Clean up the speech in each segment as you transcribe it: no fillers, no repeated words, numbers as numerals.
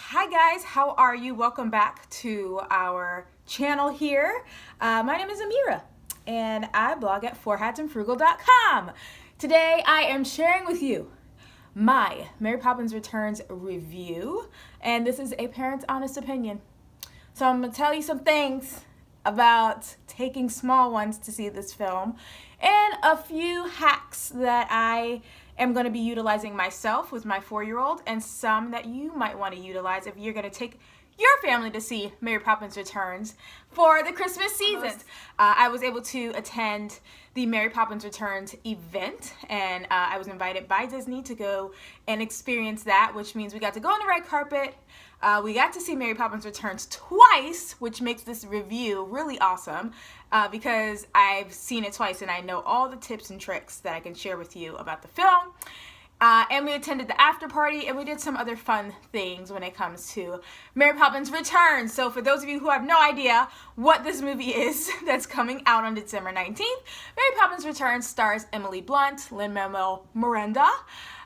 Hi guys, how are you? Welcome back to our channel here. My name is Amira and I blog at fourhatsandfrugal.com. Today I am sharing with you my Mary Poppins Returns review, and this is a parent's honest opinion. So I'm going to tell you some things about taking small ones to see this film and a few hacks that I am going to be utilizing myself with my 4-year-old, and some that you might want to utilize if you're going to take your family to see Mary Poppins Returns for the Christmas season. I was able to attend the Mary Poppins Returns event, and I was invited by Disney to go and experience that, which means we got to go on the red carpet. We got to see Mary Poppins Returns twice, which makes this review really awesome because I've seen it twice and I know all the tips and tricks that I can share with you about the film. And we attended the after party, and we did some other fun things when it comes to Mary Poppins Returns. So for those of you who have no idea what this movie is that's coming out on December 19th, Mary Poppins Returns stars Emily Blunt, Lin-Manuel Miranda.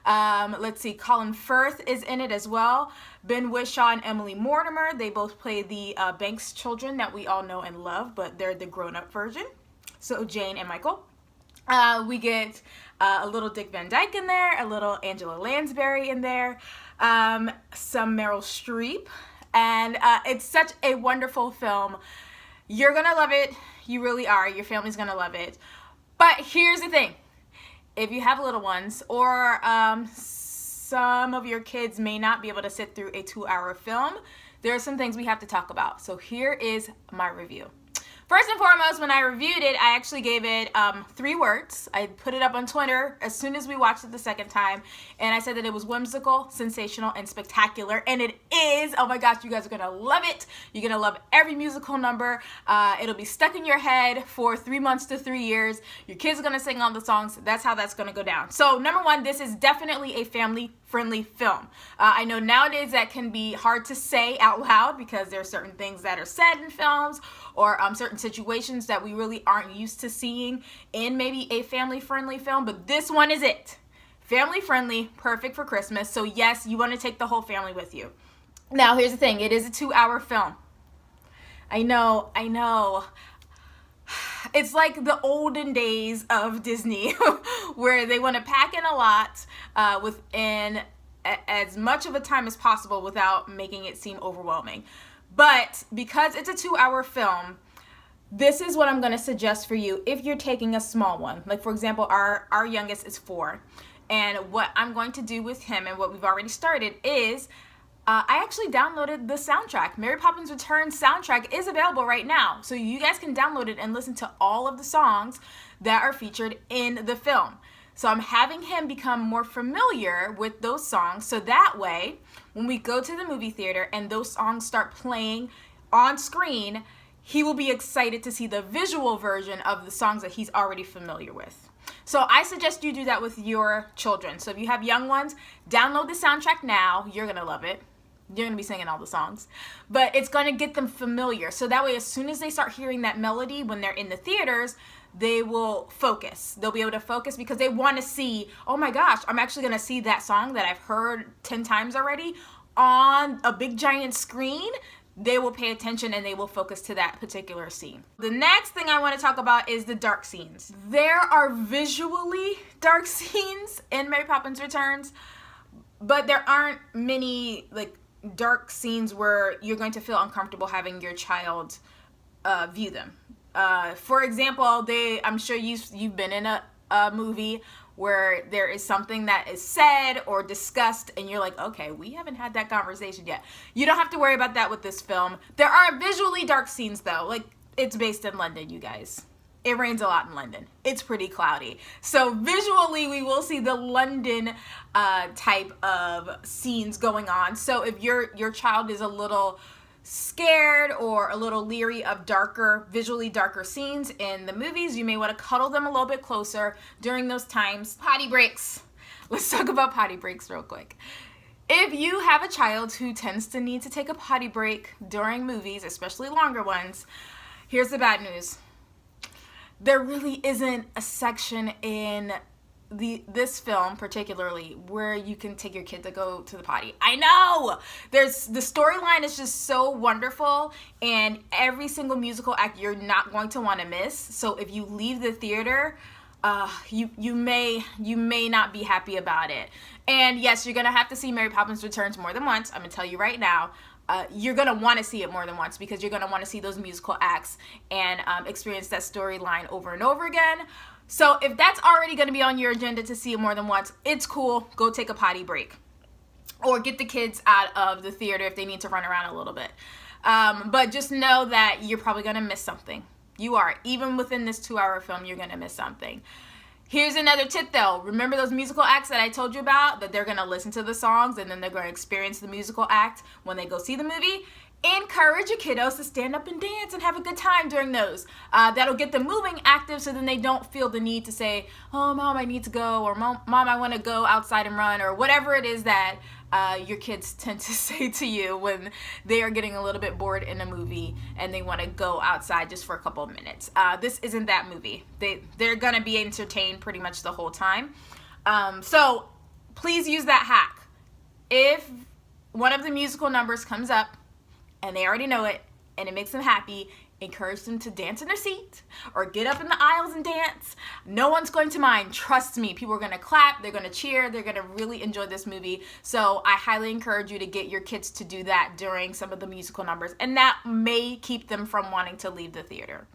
Let's see, Colin Firth is in it as well. Ben Whishaw and Emily Mortimer. They both play the Banks children that we all know and love, but they're the grown-up version. So Jane and Michael. We get a little Dick Van Dyke in there, a little Angela Lansbury in there, some Meryl Streep, and it's such a wonderful film. You're gonna love it. You really are. Your family's gonna love it. But here's the thing. If you have little ones, or some of your kids may not be able to sit through a 2-hour film, there are some things we have to talk about. So here is my review. First and foremost, when I reviewed it, I actually gave it 3 words. I put it up on Twitter as soon as we watched it the second time, and I said that it was whimsical, sensational, and spectacular, and it is. Oh my gosh, you guys are going to love it. You're going to love every musical number. It'll be stuck in your head for 3 months to 3 years. Your kids are going to sing all the songs. That's how that's going to go down. So number one, this is definitely a family-friendly film. I know nowadays that can be hard to say out loud because there are certain things that are said in films, or certain situations that we really aren't used to seeing in maybe a family-friendly film, but this one is it. Family-friendly, perfect for Christmas, so yes, you want to take the whole family with you. Now, here's the thing. It is a 2-hour film. I know. It's like the olden days of Disney where they want to pack in a lot within as much of a time as possible without making it seem overwhelming. But because it's a 2-hour film, this is what I'm going to suggest for you if you're taking a small one. Like, for example, our youngest is 4. And what I'm going to do with him, and what we've already started, is I actually downloaded the soundtrack. Mary Poppins Returns soundtrack is available right now. So you guys can download it and listen to all of the songs that are featured in the film. So I'm having him become more familiar with those songs, so that way when we go to the movie theater and those songs start playing on screen, he will be excited to see the visual version of the songs that he's already familiar with. So I suggest you do that with your children. So if you have young ones, download the soundtrack now. You're going to love it. You're going to be singing all the songs. But it's going to get them familiar. So that way, as soon as they start hearing that melody when they're in the theaters, they will focus. They'll be able to focus because they want to see, oh my gosh, I'm actually going to see that song that I've heard 10 times already on a big giant screen. They will pay attention and they will focus to that particular scene. The next thing I want to talk about is the dark scenes. There are visually dark scenes in Mary Poppins Returns, but there aren't many like dark scenes where you're going to feel uncomfortable having your child view them. For example, I'm sure you've been in a movie where there is something that is said or discussed and you're like, okay, we haven't had that conversation yet. You don't have to worry about that with this film. There are visually dark scenes though. Like, it's based in London, you guys. It rains a lot in London. It's pretty cloudy. So visually, we will see the London type of scenes going on. So if your child is a little scared or a little leery of visually darker scenes in the movies, you may want to cuddle them a little bit closer during those times. Potty breaks. Let's talk about potty breaks real quick. If you have a child who tends to need to take a potty break during movies, especially longer ones, here's the bad news. There really isn't a section in this film particularly where you can take your kid to go to the potty. I know the storyline is just so wonderful, and every single musical act you're not going to want to miss. So if you leave the theater, you may not be happy about it. And yes, you're gonna have to see Mary Poppins Returns more than once. I'm gonna tell you right now. You're going to want to see it more than once because you're going to want to see those musical acts and experience that storyline over and over again. So if that's already going to be on your agenda to see it more than once, it's cool. Go take a potty break. Or get the kids out of the theater if they need to run around a little bit. But just know that you're probably going to miss something. You are. Even within this 2-hour film, you're going to miss something. Here's another tip though. Remember those musical acts that I told you about? That they're going to listen to the songs and then they're going to experience the musical act when they go see the movie? Encourage your kiddos to stand up and dance and have a good time during those. That'll get them moving, active, so then they don't feel the need to say, oh, Mom, I need to go, or Mom, I want to go outside and run, or whatever it is that your kids tend to say to you when they are getting a little bit bored in a movie and they want to go outside just for a couple of minutes. This isn't that movie. They're going to be entertained pretty much the whole time. So please use that hack. If one of the musical numbers comes up, and they already know it, and it makes them happy, encourage them to dance in their seat or get up in the aisles and dance. No one's going to mind. Trust me. People are going to clap. They're going to cheer. They're going to really enjoy this movie. So I highly encourage you to get your kids to do that during some of the musical numbers, and that may keep them from wanting to leave the theater.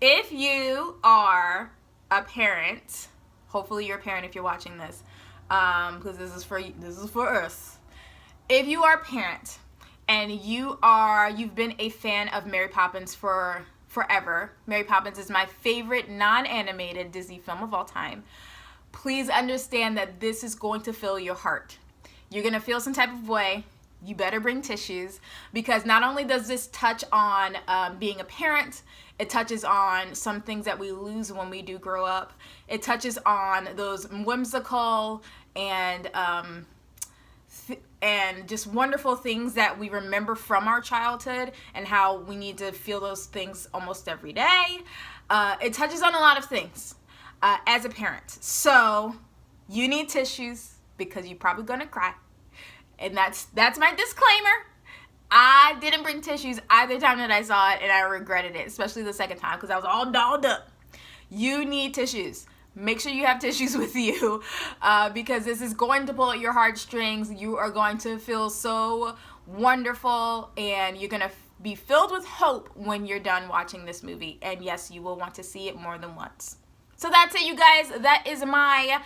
If you are a parent, hopefully you're a parent if you're watching this, because this is for us. If you are a parent, and you've been a fan of Mary Poppins for forever. Mary Poppins is my favorite non-animated Disney film of all time. Please understand that this is going to fill your heart. You're going to feel some type of way. You better bring tissues, because not only does this touch on being a parent, it touches on some things that we lose when we do grow up. It touches on those whimsical and just wonderful things that we remember from our childhood and how we need to feel those things almost every day. It touches on a lot of things as a parent. So you need tissues because you're probably going to cry. And that's my disclaimer. I didn't bring tissues either time that I saw it, and I regretted it, especially the second time because I was all dolled up. You need tissues. Make sure you have tissues with you because this is going to pull at your heartstrings. You are going to feel so wonderful, and you're going to be filled with hope when you're done watching this movie. And yes, you will want to see it more than once. So that's it, you guys. That is my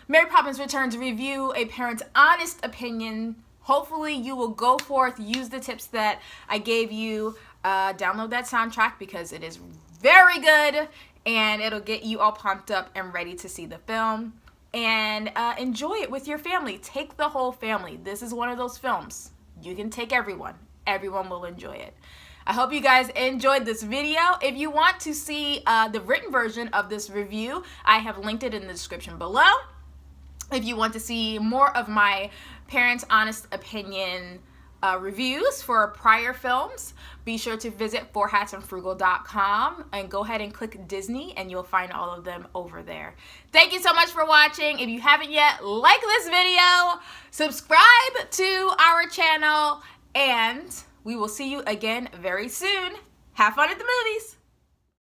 Mary Poppins Returns review, a parent's honest opinion. Hopefully you will go forth, use the tips that I gave you, download that soundtrack because it is very good. And it'll get you all pumped up and ready to see the film. And enjoy it with your family. Take the whole family. This is one of those films. You can take everyone. Everyone will enjoy it. I hope you guys enjoyed this video. If you want to see the written version of this review, I have linked it in the description below. If you want to see more of my parents' honest opinion reviews for prior films, be sure to visit fourhatsandfrugal.com and go ahead and click Disney and you'll find all of them over there. Thank you so much for watching. If you haven't yet, like this video, subscribe to our channel, and we will see you again very soon. Have fun at the movies.